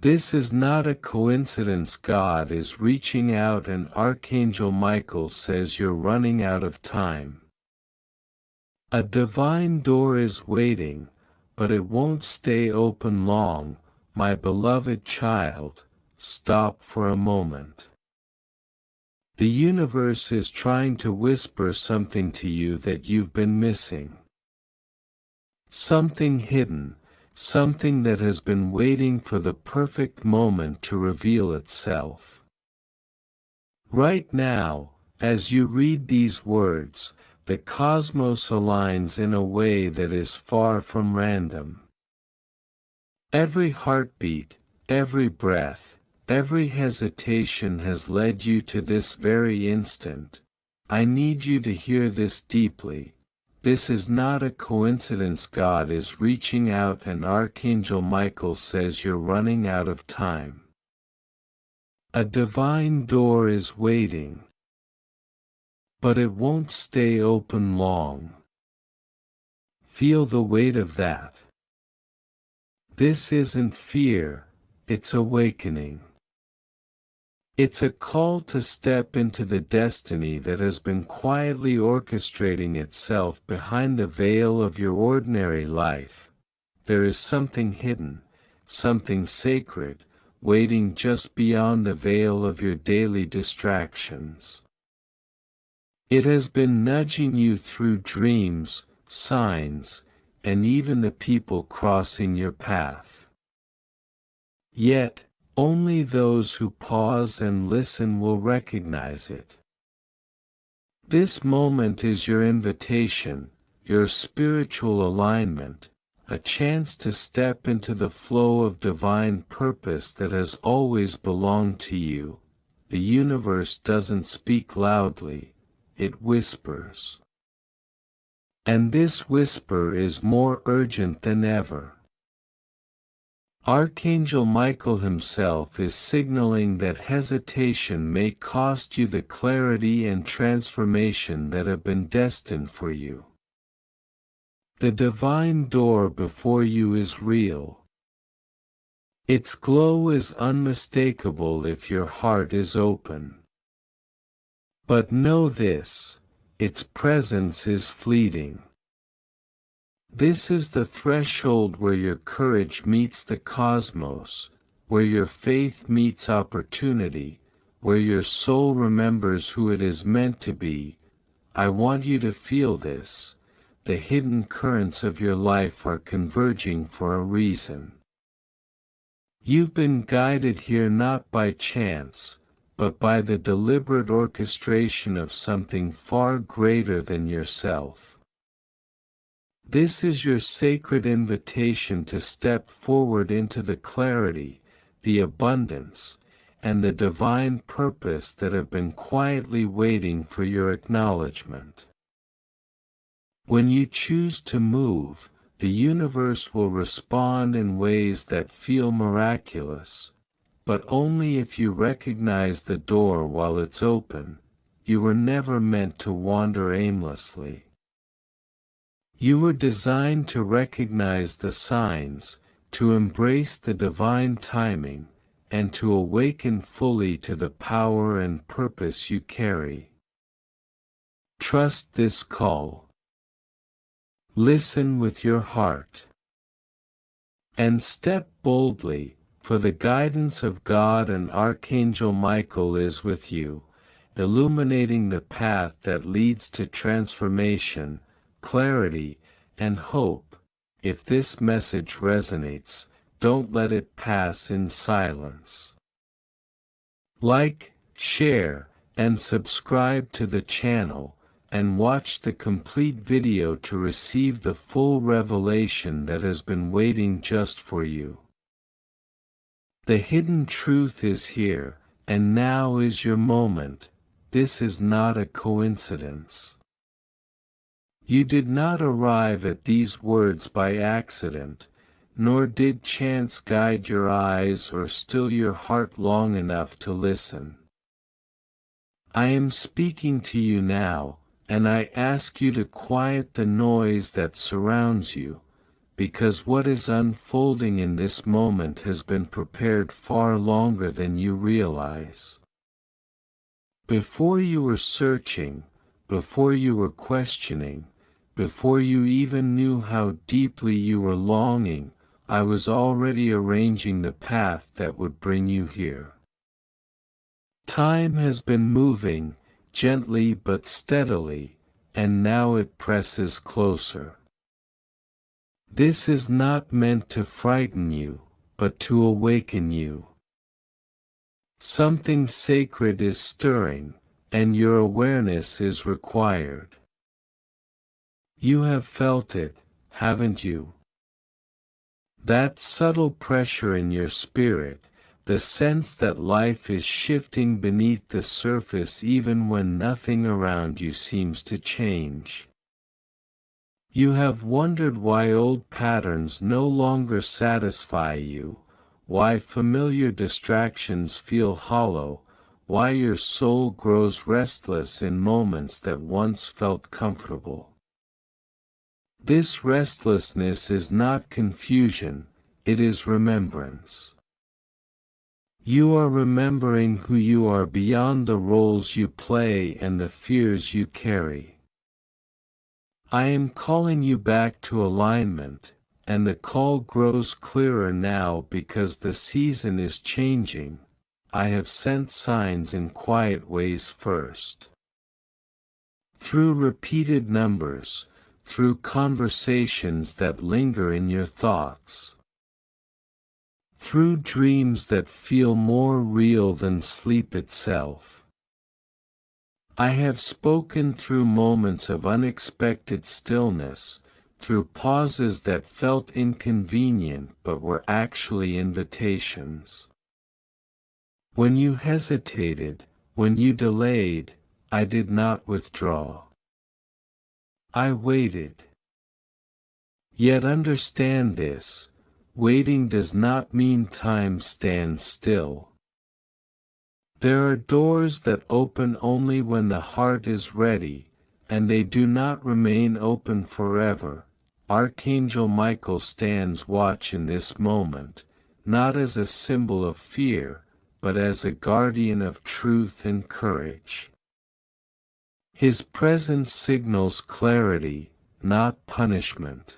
This is not a coincidence. God is reaching out and Archangel Michael says you're running out of time. A divine door is waiting, but it won't stay open long. My beloved child, stop for a moment. The universe is trying to whisper something to you that you've been missing. Something hidden, something that has been waiting for the perfect moment to reveal itself. Right now, as you read these words, the cosmos aligns in a way that is far from random. Every heartbeat, every breath, every hesitation has led you to this very instant. I need you to hear this deeply. This is not a coincidence. God is reaching out and Archangel Michael says you're running out of time. A divine door is waiting. But it won't stay open long. Feel the weight of that. This isn't fear, it's awakening. It's a call to step into the destiny that has been quietly orchestrating itself behind the veil of your ordinary life. There is something hidden, something sacred, waiting just beyond the veil of your daily distractions. It has been nudging you through dreams, signs, and even the people crossing your path. Yet, only those who pause and listen will recognize it. This moment is your invitation, your spiritual alignment, a chance to step into the flow of divine purpose that has always belonged to you. The universe doesn't speak loudly, it whispers. And this whisper is more urgent than ever. Archangel Michael himself is signaling that hesitation may cost you the clarity and transformation that have been destined for you. The divine door before you is real. Its glow is unmistakable if your heart is open. But know this, its presence is fleeting. This is the threshold where your courage meets the cosmos, where your faith meets opportunity, where your soul remembers who it is meant to be. I want you to feel this. The hidden currents of your life are converging for a reason. You've been guided here not by chance, but by the deliberate orchestration of something far greater than yourself. This is your sacred invitation to step forward into the clarity, the abundance, and the divine purpose that have been quietly waiting for your acknowledgement. When you choose to move, the universe will respond in ways that feel miraculous, but only if you recognize the door while it's open. You were never meant to wander aimlessly. You were designed to recognize the signs, to embrace the divine timing, and to awaken fully to the power and purpose you carry. Trust this call. Listen with your heart. And step boldly, for the guidance of God and Archangel Michael is with you, illuminating the path that leads to transformation, clarity, and hope. If this message resonates, don't let it pass in silence. Like, share, and subscribe to the channel, and watch the complete video to receive the full revelation that has been waiting just for you. The hidden truth is here, and now is your moment. This is not a coincidence. You did not arrive at these words by accident, nor did chance guide your eyes or still your heart long enough to listen. I am speaking to you now, and I ask you to quiet the noise that surrounds you, because what is unfolding in this moment has been prepared far longer than you realize. Before you were searching, before you were questioning, before you even knew how deeply you were longing, I was already arranging the path that would bring you here. Time has been moving, gently but steadily, and now it presses closer. This is not meant to frighten you, but to awaken you. Something sacred is stirring, and your awareness is required. You have felt it, haven't you? That subtle pressure in your spirit, the sense that life is shifting beneath the surface even when nothing around you seems to change. You have wondered why old patterns no longer satisfy you, why familiar distractions feel hollow, why your soul grows restless in moments that once felt comfortable. This restlessness is not confusion, it is remembrance. You are remembering who you are beyond the roles you play and the fears you carry. I am calling you back to alignment, and the call grows clearer now because the season is changing. I have sent signs in quiet ways first. Through repeated numbers, through conversations that linger in your thoughts. Through dreams that feel more real than sleep itself. I have spoken through moments of unexpected stillness, through pauses that felt inconvenient but were actually invitations. When you hesitated, when you delayed, I did not withdraw. I waited. Yet understand this, waiting does not mean time stands still. There are doors that open only when the heart is ready, and they do not remain open forever. Archangel Michael stands watch in this moment, not as a symbol of fear, but as a guardian of truth and courage. His presence signals clarity, not punishment.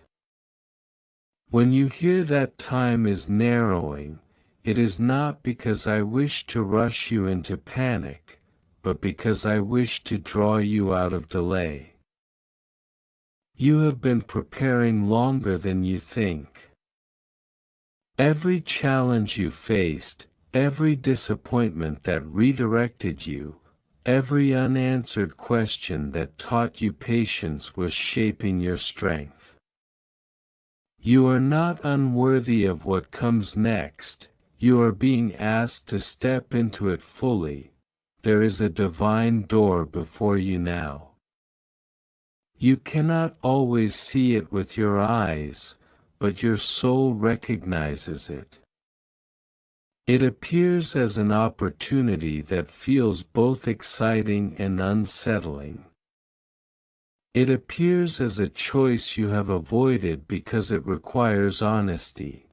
When you hear that time is narrowing, it is not because I wish to rush you into panic, but because I wish to draw you out of delay. You have been preparing longer than you think. Every challenge you faced, every disappointment that redirected you, every unanswered question that taught you patience was shaping your strength. You are not unworthy of what comes next, you are being asked to step into it fully. There is a divine door before you now. You cannot always see it with your eyes, but your soul recognizes it. It appears as an opportunity that feels both exciting and unsettling. It appears as a choice you have avoided because it requires honesty.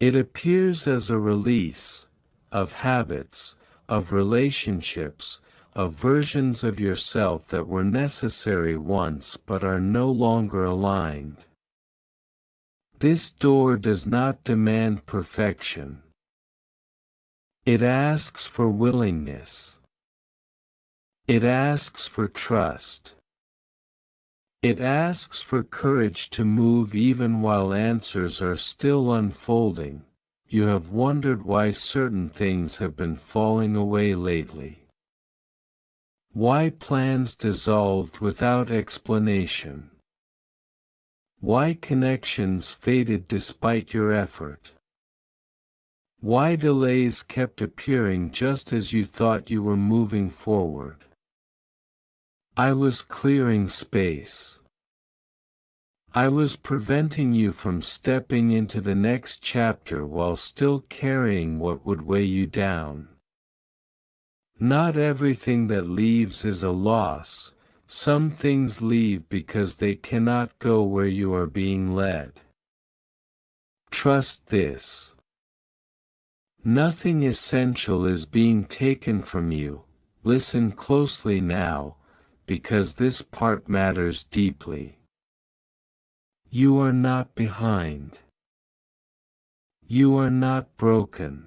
It appears as a release of habits, of relationships, of versions of yourself that were necessary once but are no longer aligned. This door does not demand perfection. It asks for willingness. It asks for trust. It asks for courage to move even while answers are still unfolding. You have wondered why certain things have been falling away lately. Why plans dissolved without explanation. Why connections faded despite your effort. Why delays kept appearing just as you thought you were moving forward. I was clearing space. I was preventing you from stepping into the next chapter while still carrying what would weigh you down. Not everything that leaves is a loss, Some things leave because they cannot go where you are being led. Trust this. Nothing essential is being taken from you. Listen closely now, because this part matters deeply. You are not behind. You are not broken.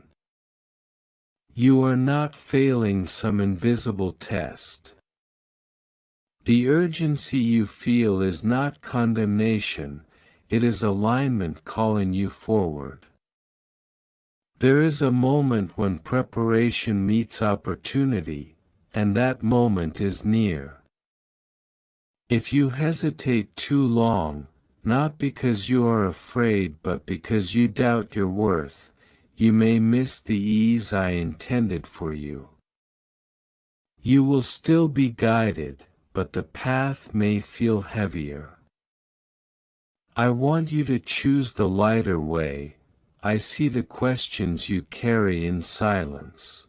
You are not failing some invisible test. The urgency you feel is not condemnation, it is alignment calling you forward. There is a moment when preparation meets opportunity, and that moment is near. If you hesitate too long, not because you are afraid but because you doubt your worth, you may miss the ease I intended for you. You will still be guided, but the path may feel heavier. I want you to choose the lighter way. I see the questions you carry in silence.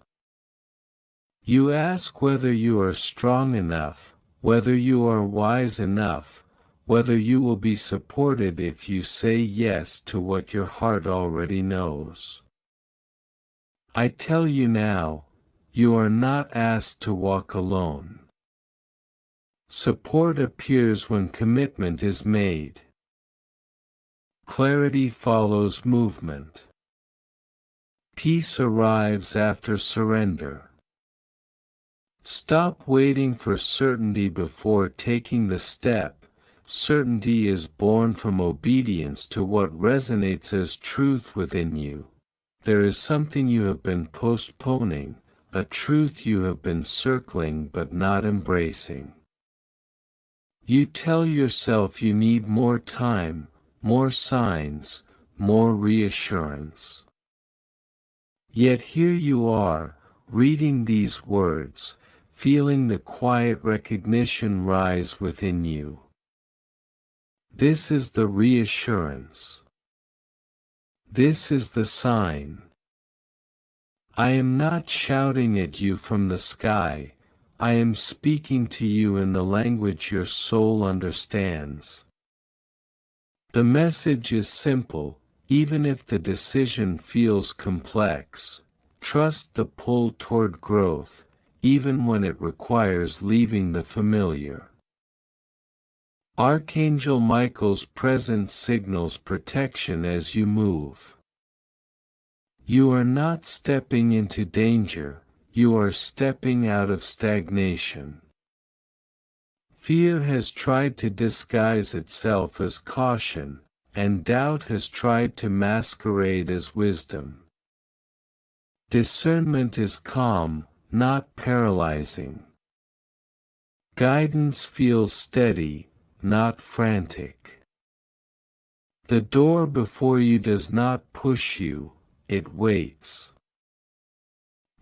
You ask whether you are strong enough, whether you are wise enough, whether you will be supported if you say yes to what your heart already knows. I tell you now, you are not asked to walk alone. Support appears when commitment is made. Clarity follows movement. Peace arrives after surrender. Stop waiting for certainty before taking the step. Certainty is born from obedience to what resonates as truth within you. There is something you have been postponing, a truth you have been circling but not embracing. You tell yourself you need more time, more signs, more reassurance. Yet here you are, reading these words, feeling the quiet recognition rise within you. This is the reassurance. This is the sign. I am not shouting at you from the sky, I am speaking to you in the language your soul understands. The message is simple, even if the decision feels complex. Trust the pull toward growth, even when it requires leaving the familiar. Archangel Michael's presence signals protection as you move. You are not stepping into danger, you are stepping out of stagnation. Fear has tried to disguise itself as caution, and doubt has tried to masquerade as wisdom. Discernment is calm, not paralyzing. Guidance feels steady, not frantic. The door before you does not push you, it waits.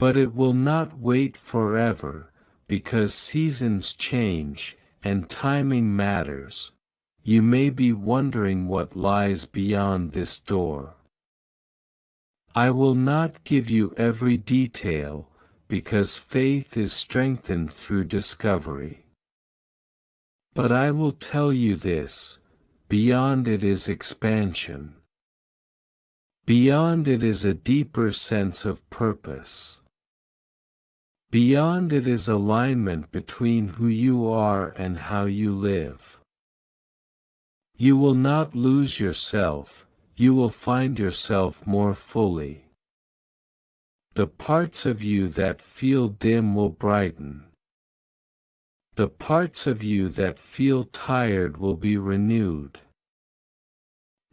But it will not wait forever, because seasons change, and timing matters. You may be wondering what lies beyond this door. I will not give you every detail, because faith is strengthened through discovery. But I will tell you this, beyond it is expansion. Beyond it is a deeper sense of purpose. Beyond it is alignment between who you are and how you live. You will not lose yourself, you will find yourself more fully. The parts of you that feel dim will brighten. The parts of you that feel tired will be renewed.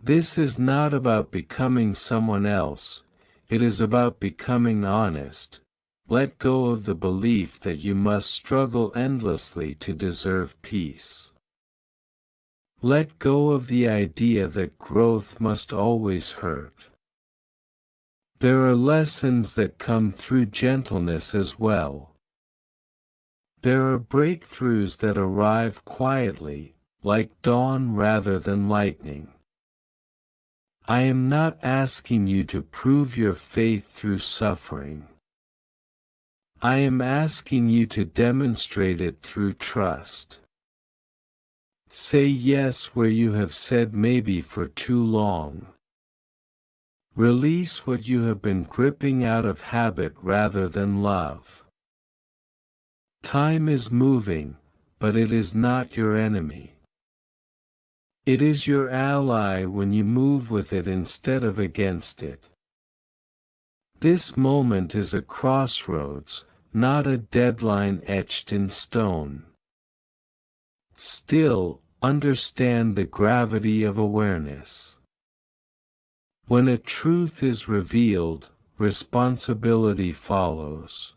This is not about becoming someone else, it is about becoming honest. Let go of the belief that you must struggle endlessly to deserve peace. Let go of the idea that growth must always hurt. There are lessons that come through gentleness as well. There are breakthroughs that arrive quietly, like dawn rather than lightning. I am not asking you to prove your faith through suffering. I am asking you to demonstrate it through trust. Say yes where you have said maybe for too long. Release what you have been gripping out of habit rather than love. Time is moving, but it is not your enemy. It is your ally when you move with it instead of against it. This moment is a crossroads, not a deadline etched in stone. Still, understand the gravity of awareness. When a truth is revealed, responsibility follows.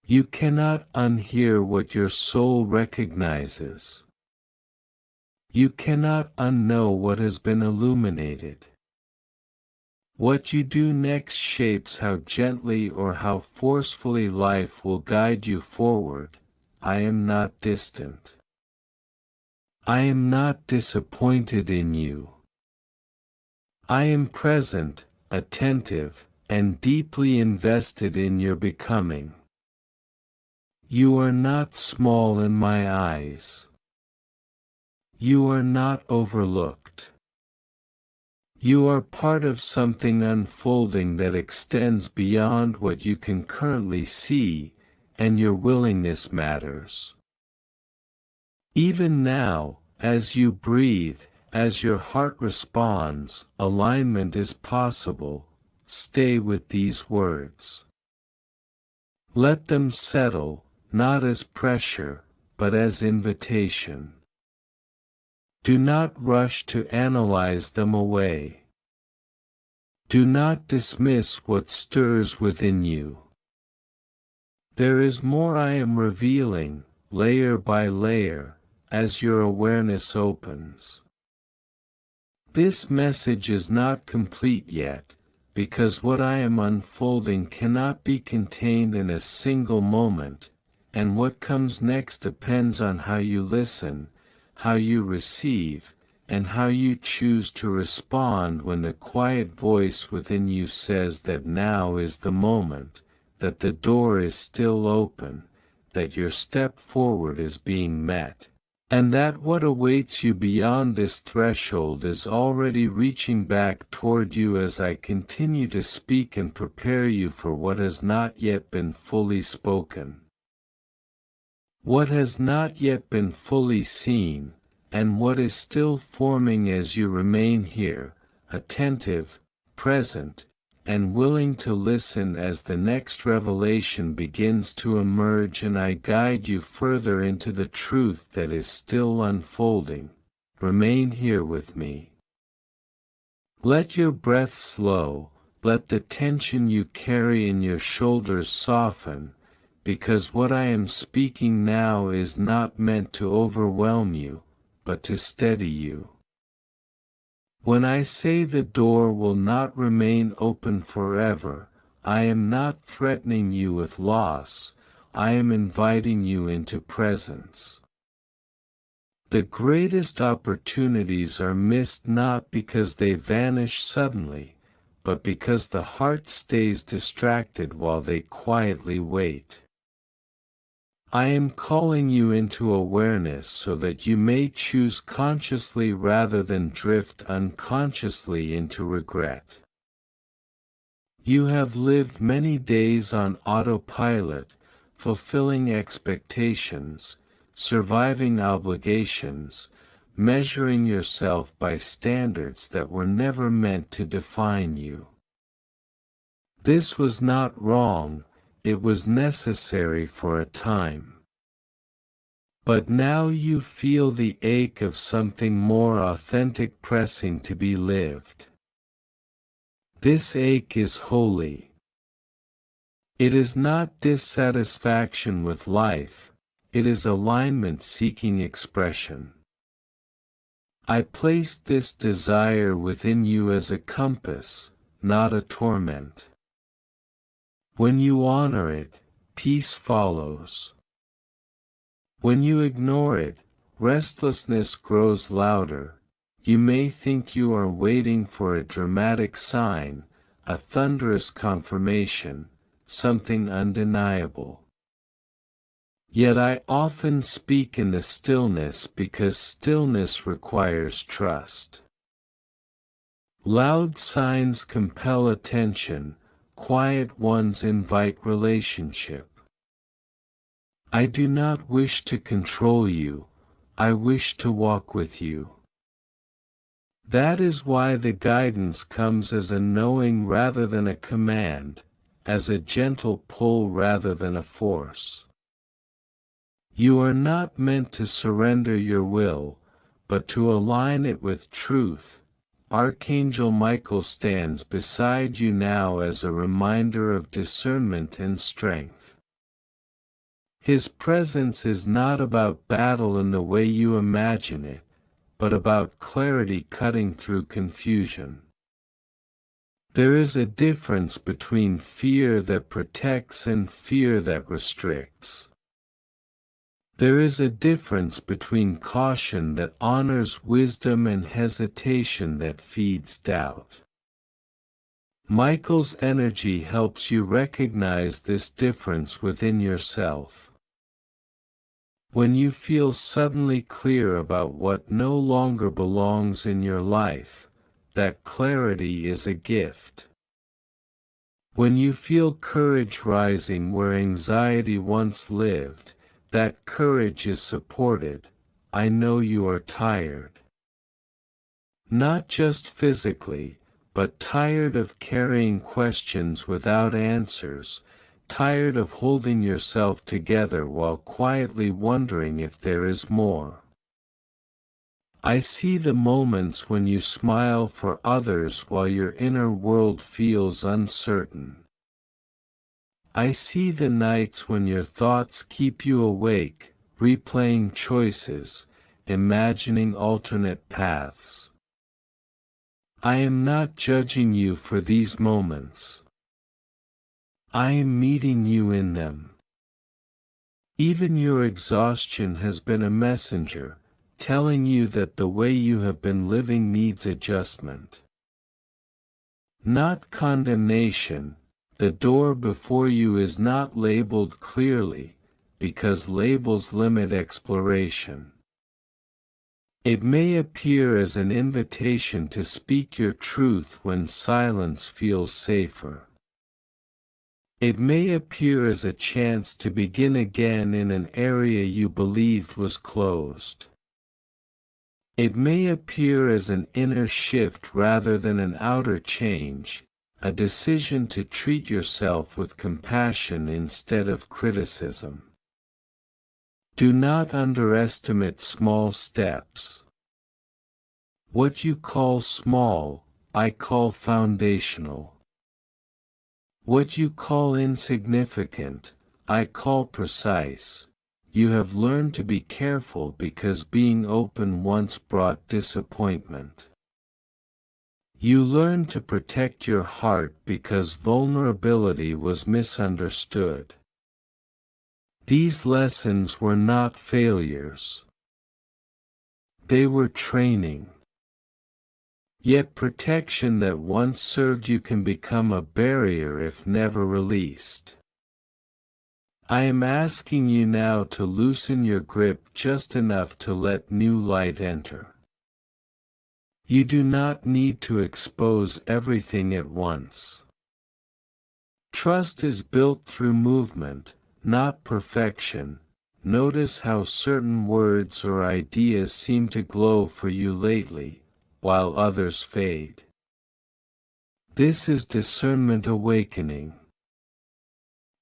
You cannot unhear what your soul recognizes. You cannot unknow what has been illuminated. What you do next shapes how gently or how forcefully life will guide you forward. I am not distant. I am not disappointed in you. I am present, attentive, and deeply invested in your becoming. You are not small in my eyes. You are not overlooked. You are part of something unfolding that extends beyond what you can currently see, and your willingness matters. Even now, as you breathe, as your heart responds, alignment is possible. Stay with these words. Let them settle, not as pressure, but as invitation. Do not rush to analyze them away. Do not dismiss what stirs within you. There is more I am revealing, layer by layer, as your awareness opens. This message is not complete yet, because what I am unfolding cannot be contained in a single moment, and what comes next depends on how you listen, how you receive, and how you choose to respond when the quiet voice within you says that now is the moment, that the door is still open, that your step forward is being met, and that what awaits you beyond this threshold is already reaching back toward you as I continue to speak and prepare you for what has not yet been fully spoken. What has not yet been fully seen, and what is still forming as you remain here, attentive, present, and willing to listen as the next revelation begins to emerge and I guide you further into the truth that is still unfolding. Remain here with me. Let your breath slow, let the tension you carry in your shoulders soften, because what I am speaking now is not meant to overwhelm you, but to steady you. When I say the door will not remain open forever, I am not threatening you with loss, I am inviting you into presence. The greatest opportunities are missed not because they vanish suddenly, but because the heart stays distracted while they quietly wait. I am calling you into awareness so that you may choose consciously rather than drift unconsciously into regret. You have lived many days on autopilot, fulfilling expectations, surviving obligations, measuring yourself by standards that were never meant to define you. This was not wrong. It was necessary for a time. But now you feel the ache of something more authentic pressing to be lived. This ache is holy. It is not dissatisfaction with life, it is alignment seeking expression. I placed this desire within you as a compass, not a torment. When you honor it, peace follows. When you ignore it, restlessness grows louder. You may think you are waiting for a dramatic sign, a thunderous confirmation, something undeniable. Yet I often speak in the stillness because stillness requires trust. Loud signs compel attention, quiet ones invite relationship. I do not wish to control you, I wish to walk with you. That is why the guidance comes as a knowing rather than a command, as a gentle pull rather than a force. You are not meant to surrender your will, but to align it with truth. Archangel Michael stands beside you now as a reminder of discernment and strength. His presence is not about battle in the way you imagine it, but about clarity cutting through confusion. There is a difference between fear that protects and fear that restricts. There is a difference between caution that honors wisdom and hesitation that feeds doubt. Michael's energy helps you recognize this difference within yourself. When you feel suddenly clear about what no longer belongs in your life, that clarity is a gift. When you feel courage rising where anxiety once lived, that courage is supported. I know you are tired. Not just physically, but tired of carrying questions without answers, tired of holding yourself together while quietly wondering if there is more. I see the moments when you smile for others while your inner world feels uncertain. I see the nights when your thoughts keep you awake, replaying choices, imagining alternate paths. I am not judging you for these moments. I am meeting you in them. Even your exhaustion has been a messenger, telling you that the way you have been living needs adjustment. Not condemnation. The door before you is not labeled clearly, because labels limit exploration. It may appear as an invitation to speak your truth when silence feels safer. It may appear as a chance to begin again in an area you believed was closed. It may appear as an inner shift rather than an outer change, a decision to treat yourself with compassion instead of criticism. Do not underestimate small steps. What you call small, I call foundational. What you call insignificant, I call precise. You have learned to be careful because being open once brought disappointment. You learned to protect your heart because vulnerability was misunderstood. These lessons were not failures. They were training. Yet protection that once served you can become a barrier if never released. I am asking you now to loosen your grip just enough to let new light enter. You do not need to expose everything at once. Trust is built through movement, not perfection. Notice how certain words or ideas seem to glow for you lately, while others fade. This is discernment awakening.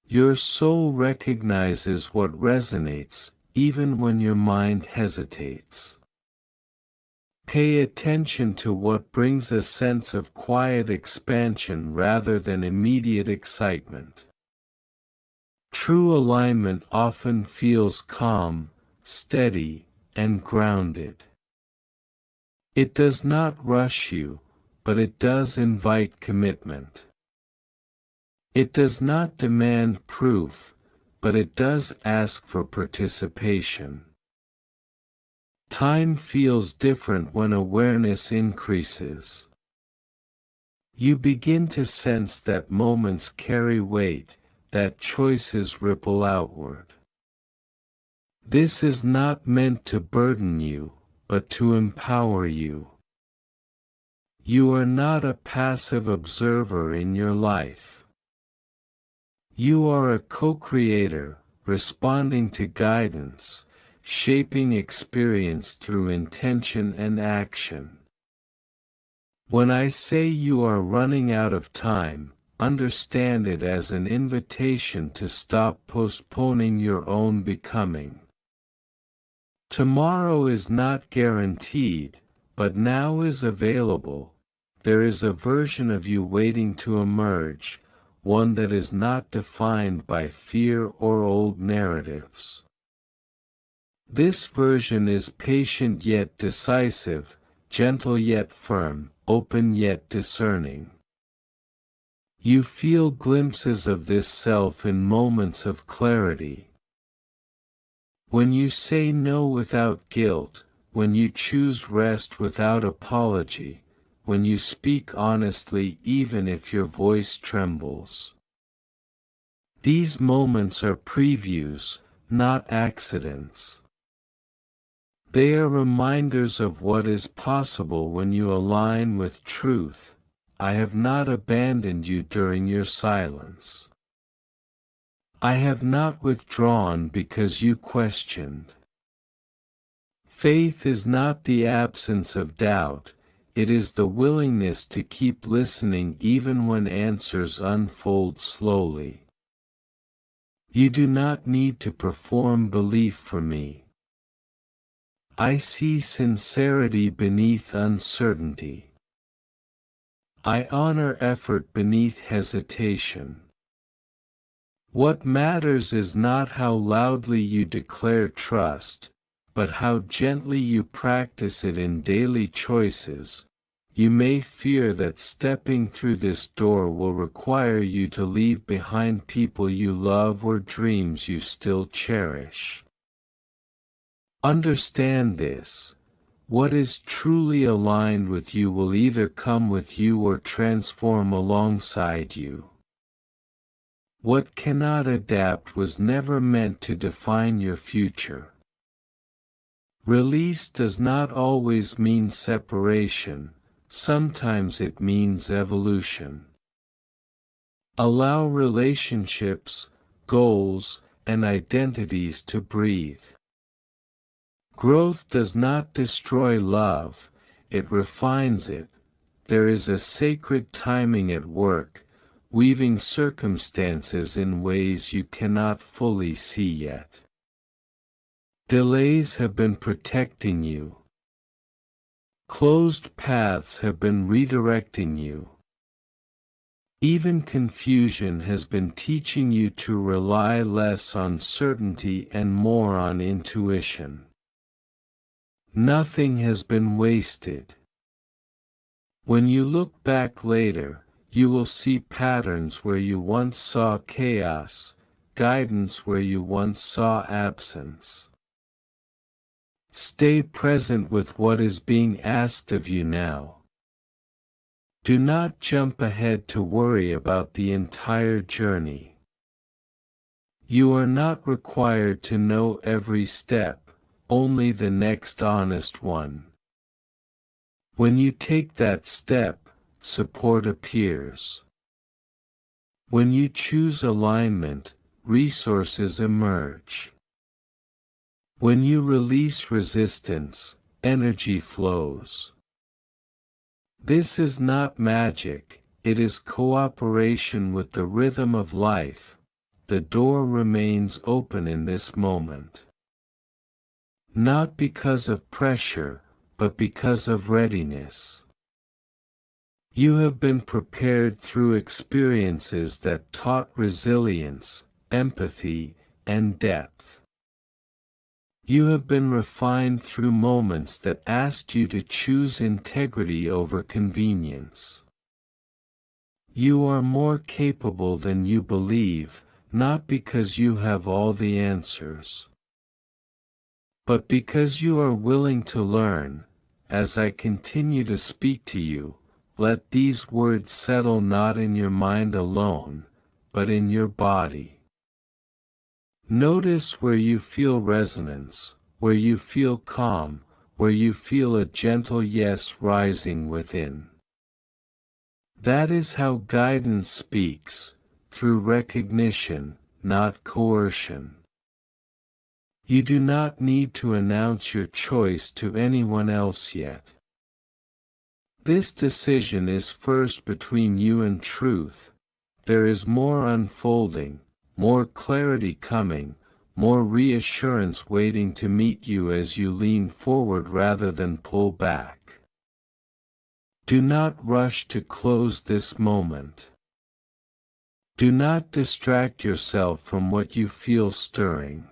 Your soul recognizes what resonates, even when your mind hesitates. Pay attention to what brings a sense of quiet expansion rather than immediate excitement. True alignment often feels calm, steady, and grounded. It does not rush you, but it does invite commitment. It does not demand proof, but it does ask for participation. Time feels different when awareness increases. You begin to sense that moments carry weight, that choices ripple outward. This is not meant to burden you, but to empower you. You are not a passive observer in your life. You are a co-creator, responding to guidance, shaping experience through intention and action. When I say you are running out of time, understand it as an invitation to stop postponing your own becoming. Tomorrow is not guaranteed, but now is available. There is a version of you waiting to emerge, one that is not defined by fear or old narratives. This version is patient yet decisive, gentle yet firm, open yet discerning. You feel glimpses of this self in moments of clarity. When you say no without guilt, when you choose rest without apology, when you speak honestly even if your voice trembles. These moments are previews, not accidents. They are reminders of what is possible when you align with truth. I have not abandoned you during your silence. I have not withdrawn because you questioned. Faith is not the absence of doubt, it is the willingness to keep listening even when answers unfold slowly. You do not need to perform belief for me. I see sincerity beneath uncertainty. I honor effort beneath hesitation. What matters is not how loudly you declare trust, but how gently you practice it in daily choices. You may fear that stepping through this door will require you to leave behind people you love or dreams you still cherish. Understand this. What is truly aligned with you will either come with you or transform alongside you. What cannot adapt was never meant to define your future. Release does not always mean separation, sometimes it means evolution. Allow relationships, goals, and identities to breathe. Growth does not destroy love, it refines it. There is a sacred timing at work, weaving circumstances in ways you cannot fully see yet. Delays have been protecting you. Closed paths have been redirecting you. Even confusion has been teaching you to rely less on certainty and more on intuition. Nothing has been wasted. When you look back later, you will see patterns where you once saw chaos, guidance where you once saw absence. Stay present with what is being asked of you now. Do not jump ahead to worry about the entire journey. You are not required to know every step, only the next honest one. When you take that step, support appears. When you choose alignment, resources emerge. When you release resistance, energy flows. This is not magic, it is cooperation with the rhythm of life. The door remains open in this moment. Not because of pressure, but because of readiness. You have been prepared through experiences that taught resilience, empathy, and depth. You have been refined through moments that asked you to choose integrity over convenience. You are more capable than you believe, not because you have all the answers, but because you are willing to learn. As I continue to speak to you, let these words settle not in your mind alone, but in your body. Notice where you feel resonance, where you feel calm, where you feel a gentle yes rising within. That is how guidance speaks, through recognition, not coercion. You do not need to announce your choice to anyone else yet. This decision is first between you and truth. There is more unfolding, more clarity coming, more reassurance waiting to meet you as you lean forward rather than pull back. Do not rush to close this moment. Do not distract yourself from what you feel stirring.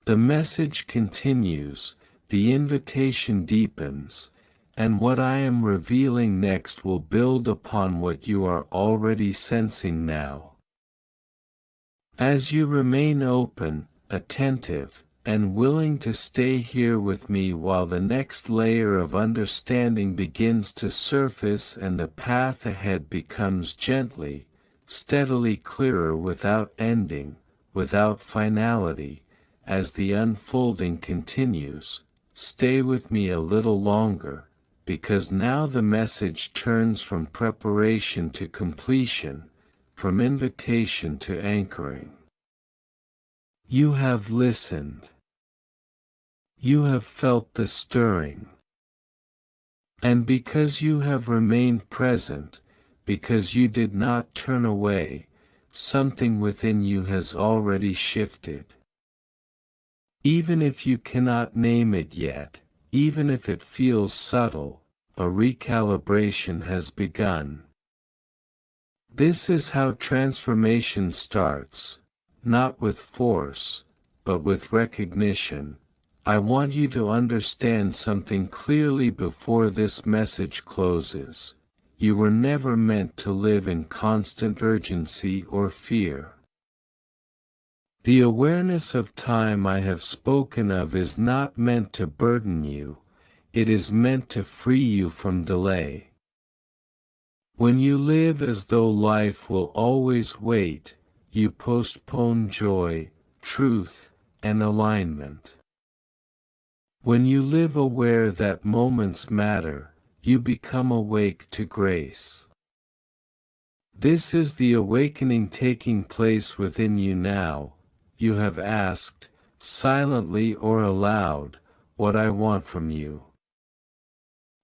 The message continues, the invitation deepens, and what I am revealing next will build upon what you are already sensing now. As you remain open, attentive, and willing to stay here with me while the next layer of understanding begins to surface and the path ahead becomes gently, steadily clearer without ending, without finality, as the unfolding continues, stay with me a little longer, because now the message turns from preparation to completion, from invitation to anchoring. You have listened. You have felt the stirring. And because you have remained present, because you did not turn away, something within you has already shifted. Even if you cannot name it yet, even if it feels subtle, a recalibration has begun. This is how transformation starts, not with force, but with recognition. I want you to understand something clearly before this message closes. You were never meant to live in constant urgency or fear. The awareness of time I have spoken of is not meant to burden you, it is meant to free you from delay. When you live as though life will always wait, you postpone joy, truth, and alignment. When you live aware that moments matter, you become awake to grace. This is the awakening taking place within you now. You have asked, silently or aloud, what I want from you.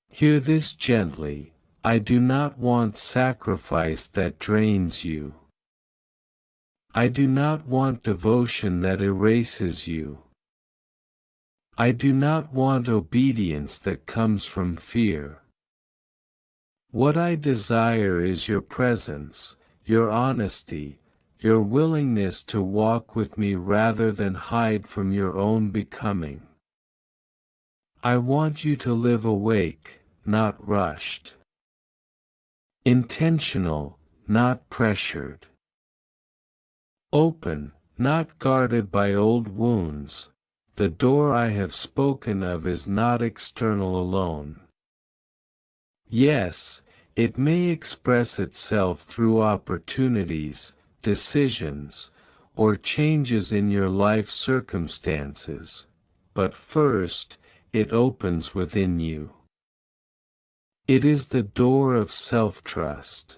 Hear this gently, I do not want sacrifice that drains you. I do not want devotion that erases you. I do not want obedience that comes from fear. What I desire is your presence, your honesty, your willingness to walk with me rather than hide from your own becoming. I want you to live awake, not rushed. Intentional, not pressured. Open, not guarded by old wounds. The door I have spoken of is not external alone. Yes, it may express itself through opportunities, decisions, or changes in your life circumstances, but first, it opens within you. It is the door of self-trust.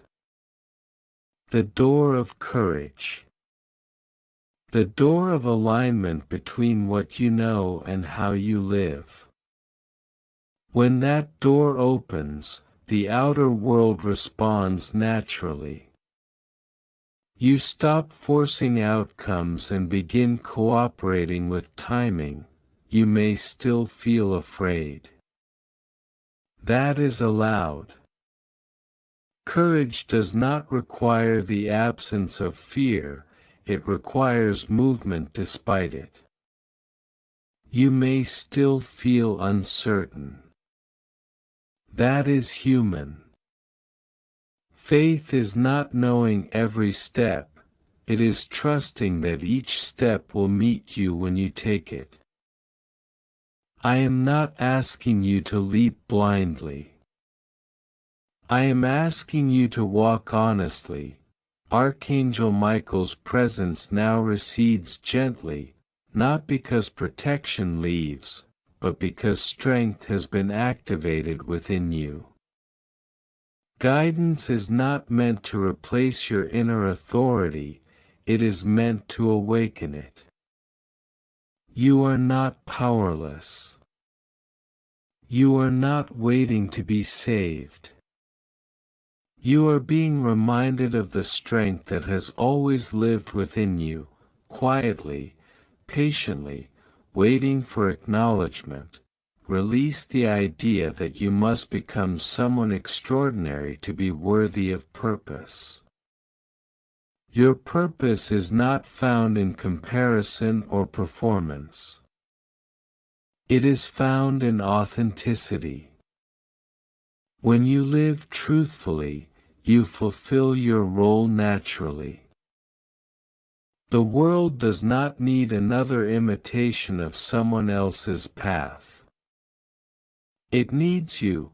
The door of courage. The door of alignment between what you know and how you live. When that door opens, the outer world responds naturally. You stop forcing outcomes and begin cooperating with timing. You may still feel afraid. That is allowed. Courage does not require the absence of fear, it requires movement despite it. You may still feel uncertain. That is human. Faith is not knowing every step, it is trusting that each step will meet you when you take it. I am not asking you to leap blindly. I am asking you to walk honestly, Archangel Michael's presence now recedes gently, not because protection leaves, but because strength has been activated within you. Guidance is not meant to replace your inner authority, it is meant to awaken it. You are not powerless. You are not waiting to be saved. You are being reminded of the strength that has always lived within you, quietly, patiently, waiting for acknowledgement. Release the idea that you must become someone extraordinary to be worthy of purpose. Your purpose is not found in comparison or performance. It is found in authenticity. When you live truthfully, you fulfill your role naturally. The world does not need another imitation of someone else's path. It needs you,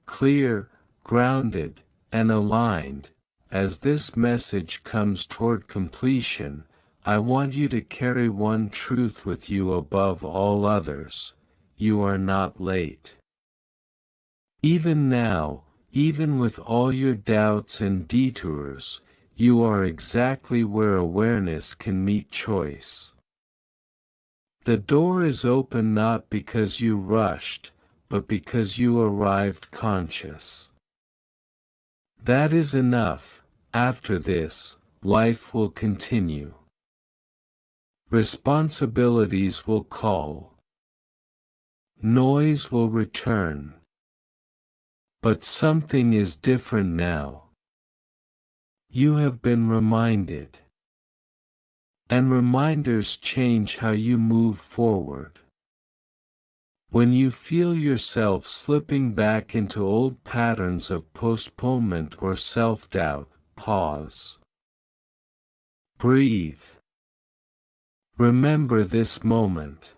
clear, grounded, and aligned. As this message comes toward completion, I want you to carry one truth with you above all others: you are not late. Even now, even with all your doubts and detours, you are exactly where awareness can meet choice. The door is open not because you rushed, but because you arrived conscious. That is enough. After this, life will continue. Responsibilities will call. Noise will return. But something is different now. You have been reminded. And reminders change how you move forward. When you feel yourself slipping back into old patterns of postponement or self-doubt, pause. Breathe. Remember this moment.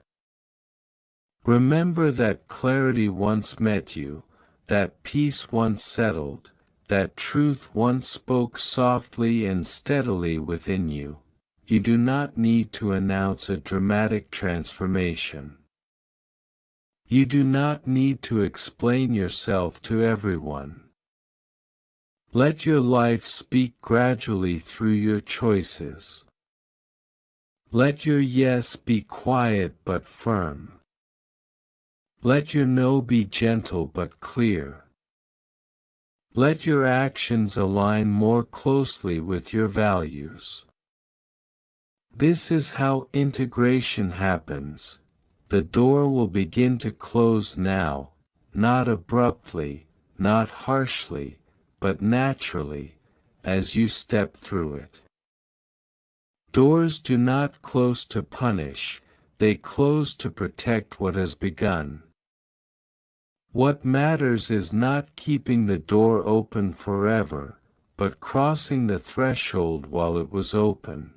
Remember that clarity once met you, that peace once settled, that truth once spoke softly and steadily within you. You do not need to announce a dramatic transformation. You do not need to explain yourself to everyone. Let your life speak gradually through your choices. Let your yes be quiet but firm. Let your no be gentle but clear. Let your actions align more closely with your values. This is how integration happens. The door will begin to close now, not abruptly, not harshly, but naturally, as you step through it. Doors do not close to punish, they close to protect what has begun. What matters is not keeping the door open forever, but crossing the threshold while it was open.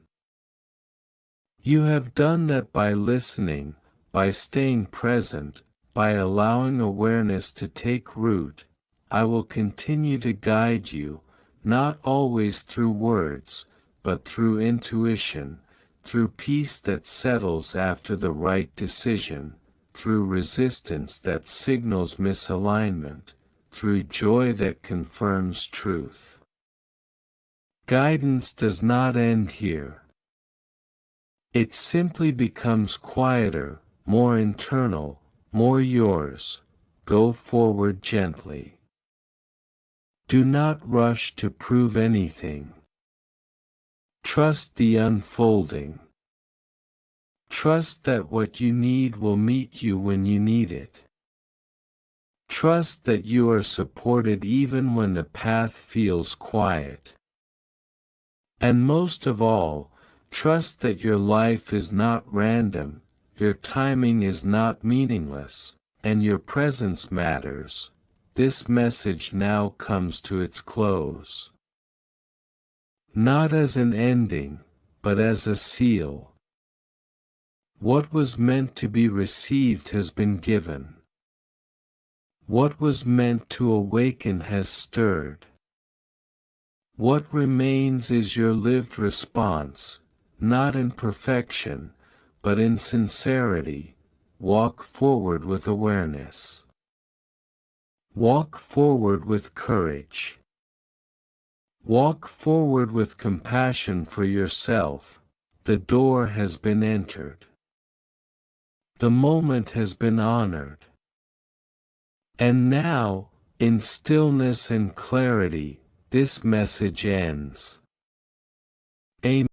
You have done that by listening, by staying present, by allowing awareness to take root. I will continue to guide you, not always through words, but through intuition, through peace that settles after the right decision, through resistance that signals misalignment, through joy that confirms truth. Guidance does not end here. It simply becomes quieter, more internal, more yours. Go forward gently. Do not rush to prove anything. Trust the unfolding. Trust that what you need will meet you when you need it. Trust that you are supported even when the path feels quiet. And most of all, trust that your life is not random, your timing is not meaningless, and your presence matters. This message now comes to its close. Not as an ending, but as a seal. What was meant to be received has been given. What was meant to awaken has stirred. What remains is your lived response, not in perfection, but in sincerity. Walk forward with awareness. Walk forward with courage. Walk forward with compassion for yourself. The door has been entered. The moment has been honored. And now, in stillness and clarity, this message ends. Amen.